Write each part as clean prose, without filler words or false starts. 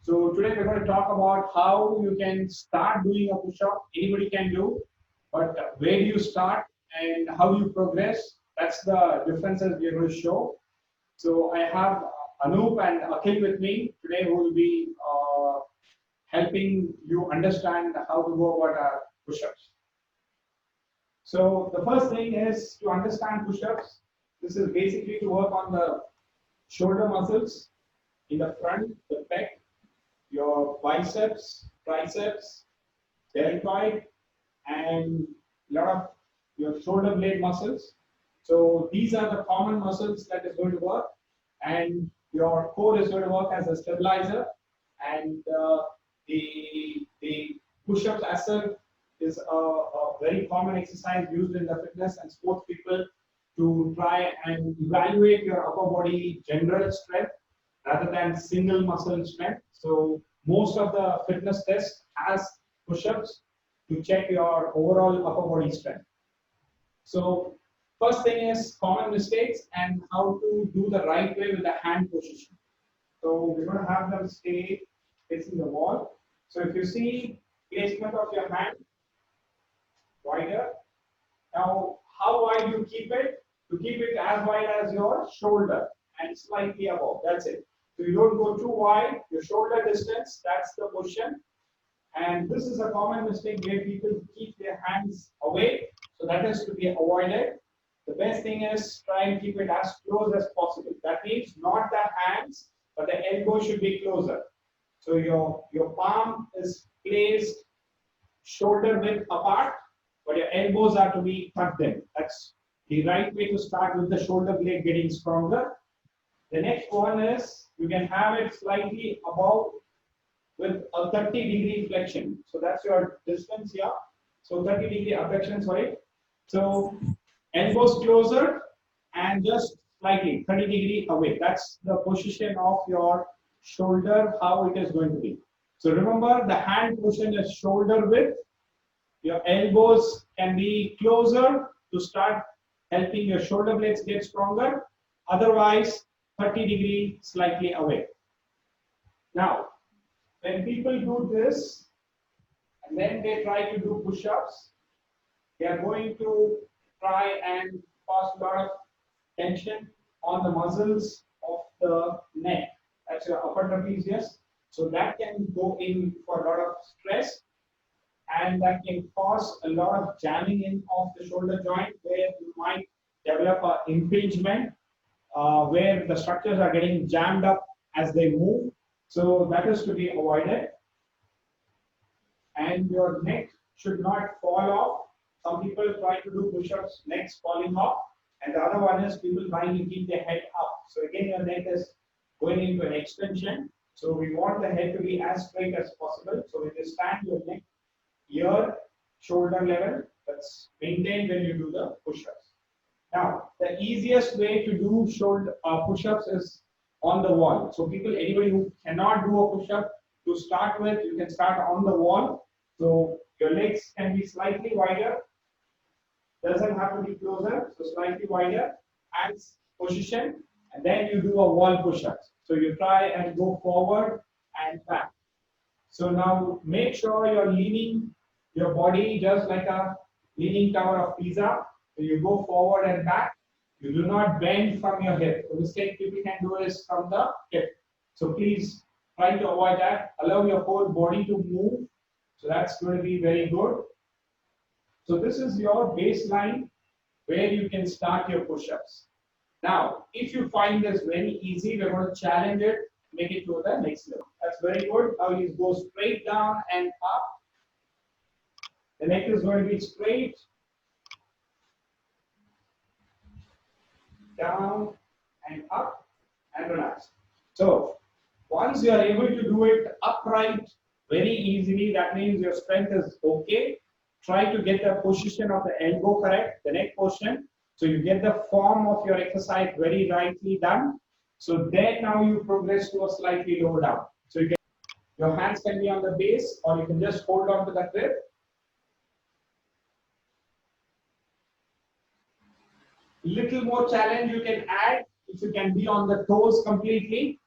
So today we're going to talk about how you can start doing a push-up. Anybody can do, but where do you start and how you progress? That's the differences we're going to show. So I have Anoop and Akhil with me today who will be helping you understand how to go about push-ups. So the first thing is to understand push-ups. This is basically to work on the shoulder muscles in the front, the pec, your biceps, triceps, deltoid, and a lot of your shoulder blade muscles. So these are the common muscles that is going to work, and your core is going to work as a stabilizer, and the push-ups as such is a very common exercise used in the fitness and sports people to try and evaluate your upper body general strength rather than single muscle strength. So most of the fitness tests has push-ups to check your overall upper body strength. So first thing is common mistakes and how to do the right way with the hand position. So we're going to have them stay facing the wall. So if you see placement of your hand wider, now how wide you keep it? To keep it as wide as your shoulder and slightly above. That's it. So you don't go too wide. Your shoulder distance, that's the position. And this is a common mistake where people keep their hands away. So that is to be avoided. The best thing is try and keep it as close as possible. That means not the hands, but the elbow should be closer. So your palm is placed shoulder width apart, but your elbows are to be tucked in. That's the right way to start with the shoulder blade getting stronger. The next one is you can have it slightly above with a 30-degree flexion. So that's your distance here. So 30-degree abduction, sorry. So elbows closer and just slightly 30-degree away. That's the position of your shoulder, how it is going to be. So remember the hand position is shoulder width. Your elbows can be closer to start helping your shoulder blades get stronger. Otherwise, 30-degree slightly away. Now, when people do this and then they try to do push-ups, they are going to try and cause a lot of tension on the muscles of the neck. That's your upper trapezius. So that can go in for a lot of stress, and that can cause a lot of jamming in of the shoulder joint where you might develop an impingement where the structures are getting jammed up as they move. So that is to be avoided. And your neck should not fall off. Some people try to do push-ups, necks falling off. And the other one is people trying to keep their head up. So again, your neck is going into an extension. So we want the head to be as straight as possible. So when you stand, your neck, ear, shoulder level, that's maintained when you do the push-ups. Now, the easiest way to do shoulder push-ups is on the wall. So anybody who cannot do a push-up, to start with, you can start on the wall. So your legs can be slightly wider. Doesn't have to be closer, so slightly wider. Hands position, and then you do a wall push-ups. So you try and go forward and back. So now make sure you're leaning your body just like a leaning tower of Pisa. So you go forward and back. You do not bend from your hip. The mistake people can do is from the hip. So please try to avoid that. Allow your whole body to move. So that's going to be very good. So this is your baseline where you can start your push-ups. Now, if you find this very easy, we're going to challenge it, make it to the next level. That's very good. Now you go straight down and up. The neck is going to be straight. Down and up and relax. So once you are able to do it upright very easily, that means your strength is okay. Try to get the position of the elbow correct, the neck position. So you get the form of your exercise very rightly done. So then now you progress to a slightly lower down. So your hands can be on the base, or you can just hold on to the grip. Little more challenge you can add if you can be on the toes completely.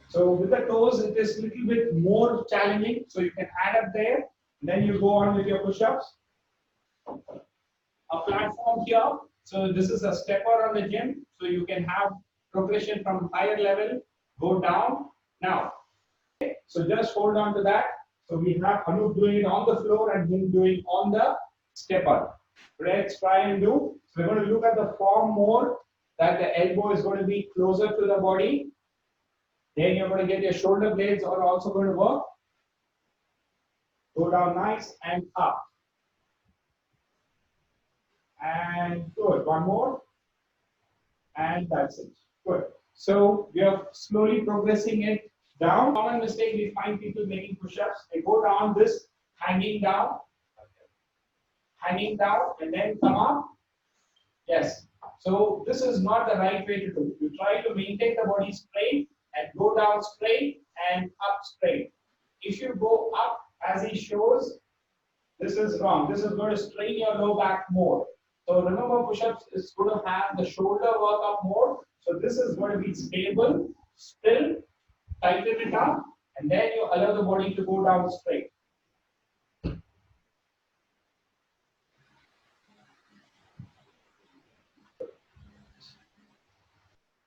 So with the toes, it is a little bit more challenging. So you can add up there. Then you go on with your push-ups. A platform here. So this is a stepper on the gym. So you can have progression from higher level, go down. Now, so just hold on to that. So we have Anup doing it on the floor and him doing on the stepper. Let's try and do. So we're going to look at the form more, that the elbow is going to be closer to the body. Then you're going to get your shoulder blades are also going to work. Go down nice and up. And good. One more. And that's it. Good. So we are slowly progressing it down. Common mistake we find people making push-ups. They go down this, hanging down, and then come up. Yes. So this is not the right way to do. You try to maintain the body straight and go down straight and up straight. If you go up as he shows, this is wrong. This is going to strain your low back more. So remember, push-ups is going to have the shoulder work up more. So this is going to be stable, still, tighten it up, and then you allow the body to go down straight.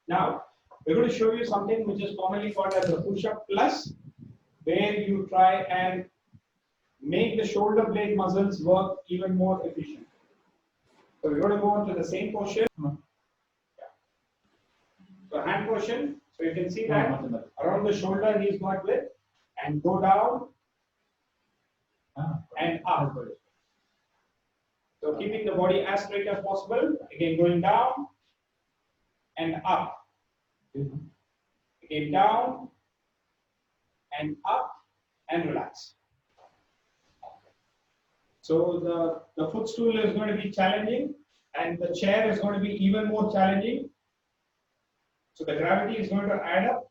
Now, we're going to show you something which is commonly called as a push-up plus, where you try and make the shoulder blade muscles work even more efficient. So we're going to go on to the same portion. So hand portion. So you can see that around the shoulder he's got width, and go down and up. So keeping the body as straight as possible. Again going down and up. Again down and up and relax. So the footstool is going to be challenging and the chair is going to be even more challenging. So the gravity is going to add up.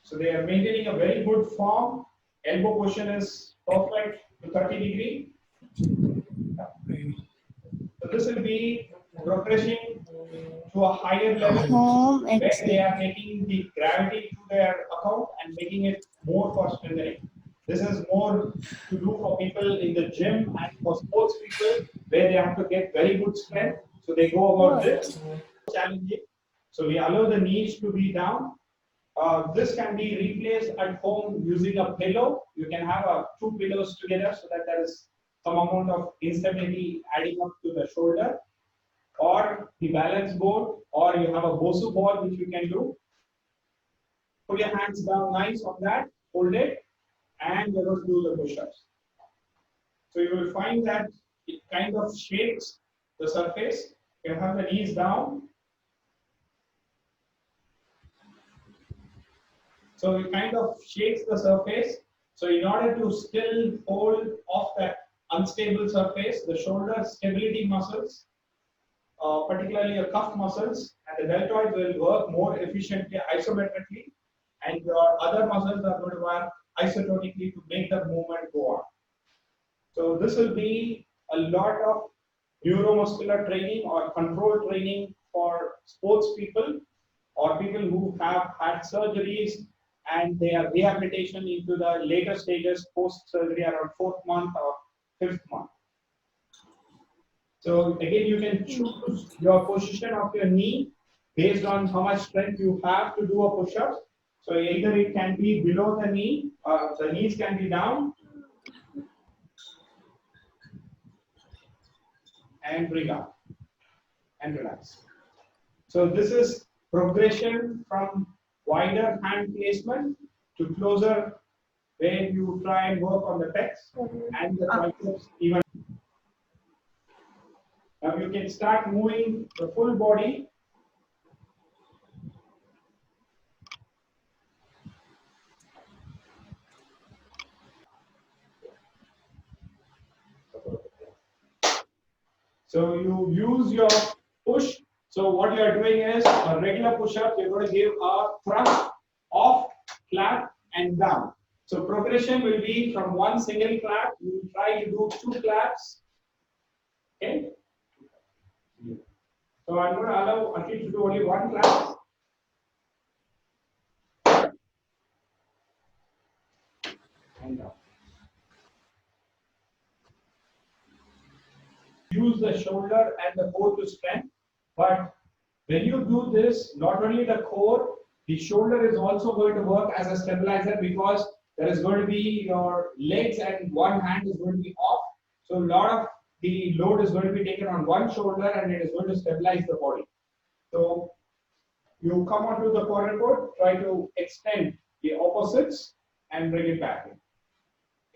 So they are maintaining a very good form. Elbow position is perfect to 30 degree. So this will be progressing to a higher level where they are making the gravity to their account and making it more for strengthening. This is more to do for people in the gym and for sports people where they have to get very good strength. So they go about this challenging. So we allow the knees to be down. This can be replaced at home using a pillow. You can have two pillows together so that there is some amount of instability adding up to the shoulder, or the balance board, or you have a Bosu ball which you can do. Put your hands down nice on that, hold it, and you're going to do the push-ups. So you will find that it kind of shakes the surface. You have the knees down. So it kind of shakes the surface. So in order to still hold off that unstable surface, the shoulder stability muscles, particularly your cuff muscles and the deltoids, will work more efficiently isometrically, and your other muscles are going to work isotonically to make the movement go on. So this will be a lot of neuromuscular training or control training for sports people or people who have had surgeries and their rehabilitation into the later stages post-surgery around 4th month or 5th month. So again, you can choose your position of your knee based on how much strength you have to do a push-up. So either it can be below the knee, or the knees can be down, and bring up and relax. So this is progression from wider hand placement to closer, where you try and work on the pecs and the triceps even. Now you can start moving the full body. So you use your push. So what you are doing is a regular push-up, you're going to give a thrust off, clap, and down. So progression will be from one single clap. You try to do 2 claps. Okay. So I'm going to allow Akhil to do only one class. And use the shoulder and the core to strengthen. But when you do this, not only the core, the shoulder is also going to work as a stabilizer because there is going to be your legs and one hand is going to be off. So a lot of the load is going to be taken on one shoulder and it is going to stabilize the body. So you come onto the core report, try to extend the opposites and bring it back in.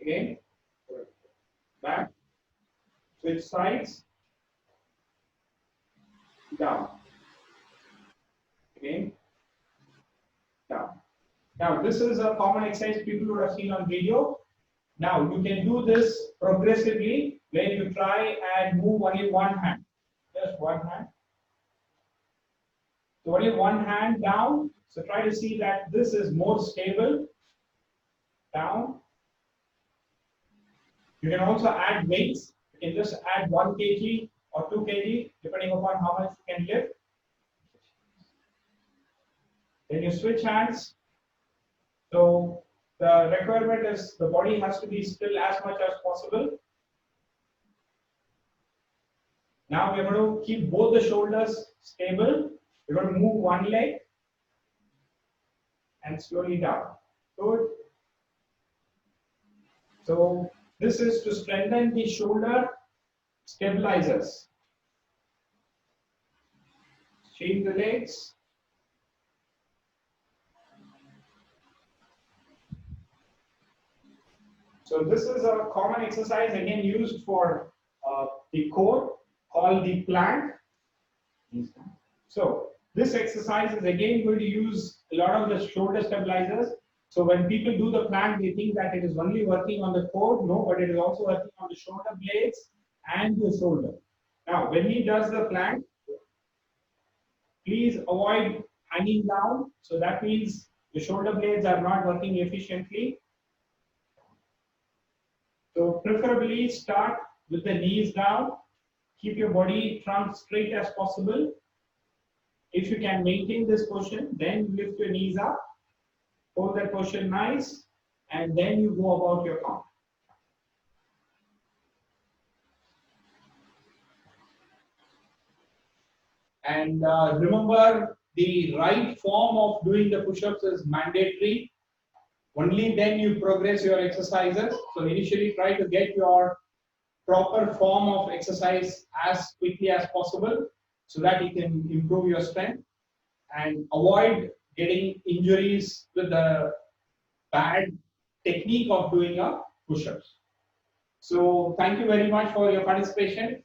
Again, back, switch sides, down, again, down. Now this is a common exercise people would have seen on video. Now you can do this progressively where you try and move only one hand, just one hand. So only one hand down. So try to see that this is more stable. Down. You can also add weights. You can just add 1 kg or 2 kg depending upon how much you can lift. Then you switch hands. So the requirement is the body has to be still as much as possible. Now we're going to keep both the shoulders stable. We're going to move one leg and slowly down. Good. So this is to strengthen the shoulder stabilizers. Change the legs. So this is a common exercise again used for the core called the plank. So this exercise is again going to use a lot of the shoulder stabilizers. So when people do the plank, they think that it is only working on the core. No, but it is also working on the shoulder blades and the shoulder. Now, when he does the plank, please avoid hanging down. So that means the shoulder blades are not working efficiently. So preferably start with the knees down. Keep your body trunk straight as possible. If you can maintain this position, then lift your knees up. Hold that position nice, and then you go about your count. And remember, the right form of doing the push-ups is mandatory. Only then you progress your exercises. So initially try to get your proper form of exercise as quickly as possible so that you can improve your strength and avoid getting injuries with the bad technique of doing a push-ups. So thank you very much for your participation.